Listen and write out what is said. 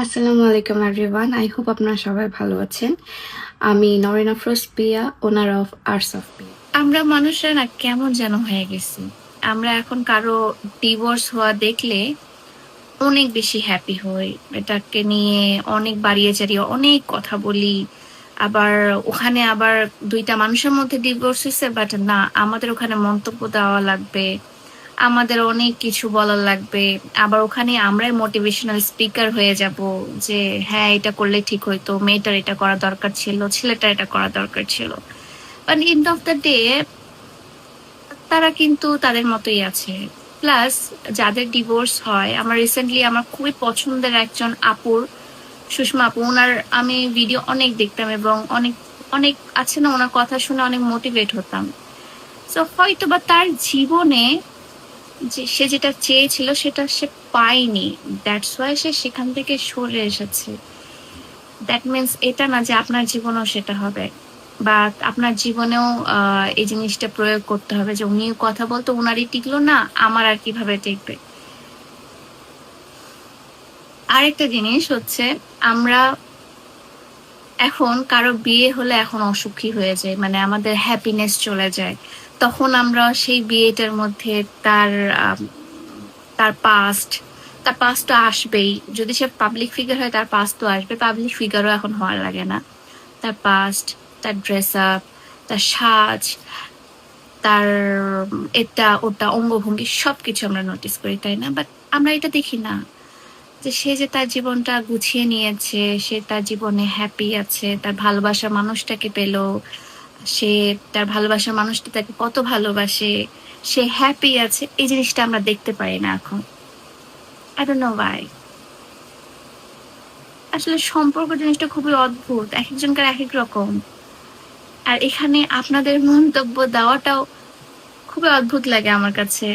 আসসালামু আলাইকুম everyone. I hope আপনারা সবাই ভালো আছেন। আমি নরিন আফরোজ পিয়া, ওনার অফ আর্টস অফ পিয়া। আমরা মানুষরা না কেমন যেন হয়ে গেছি। আমরা এখন কারো ডিভোর্স হওয়া দেখলে অনেক বেশি হ্যাপি হই। এটাকে নিয়ে অনেক বাড়িয়ে চাড়িয়ে অনেক কথা বলি। আবার ওখানে আবার দুইটা মানুষের মধ্যে ডিভোর্স হয়েছে, বাট না, আমাদের ওখানে মন্তব্য দেওয়া লাগবে, আমাদের অনেক কিছু বলার লাগবে। আবার ওখানে আমরাই মোটিভেশনাল স্পিকার হয়ে যাব যে হ্যাঁ, এটা করলে ঠিক হইতো, মেয়েটার এটা করা দরকার ছিল, ছেলেটার এটা করা দরকার ছিল। But end of the day তারা কিন্তু তাদের মতোই আছে। প্লাস যাদের ডিভোর্স হয়, আমার রিসেন্টলি আমার খুবই পছন্দের একজন আপুর, সুষমা আপু, ওনার আমি ভিডিও অনেক দেখতাম এবং অনেক অনেক আছে না, ওনার কথা শুনে অনেক মোটিভেট হতাম। তো হয়তো বা তার জীবনে যে সে যেটা চেয়েছিল সেটা সে পায়নি, দ্যাটস ওয়াই সে সেখান থেকে সরে এসেছে। দ্যাট মিনস এটা না যে আপনার জীবনেও সেটা হবে, বা আপনার জীবনেও এই জিনিসটা প্রয়োগ করতে হবে যে উনি কথা বলতো উনারই টিকলো না, আমার আর কিভাবে টিকবে। আরেকটা জিনিস হচ্ছে, আমরা এখন কারো বিয়ে হলে এখন অসুখী হয়ে যায়, মানে আমাদের হ্যাপিনেস চলে যায়। তখন আমরা সেই বিয়েটার মধ্যে তার আম, তার পাস্ট, তার পাস্ট তো আসবেই। যদি সে পাবলিক ফিগার হয় তার পাস্ট তো আসবে, পাবলিক ফিগারও এখন হওয়া লাগে না। তার পাস্ট, তার ড্রেস আপ, তার সাজ, তার এটা ওটা অঙ্গভঙ্গি সবকিছু আমরা নোটিস করি, তাই না? বাট আমরা এটা দেখি না যে সে যে তার জীবনটা গুছিয়ে নিয়েছে, সে তার জীবনে হ্যাপি আছে, তার ভালোবাসার মানুষটাকে পেলো, সে তার ভালোবাসার মানুষটা তাকে কত ভালোবাসে, সে হ্যাপি আছে, এই জিনিসটা আমরা দেখতে পাই না এখন। I don't know Y. আসলে সম্পর্ক জিনিসটা খুবই অদ্ভুত, এক একজনকার এক এক রকম। আর এখানে আপনাদের মন্তব্য দেওয়াটাও খুবই অদ্ভুত লাগে আমার কাছে।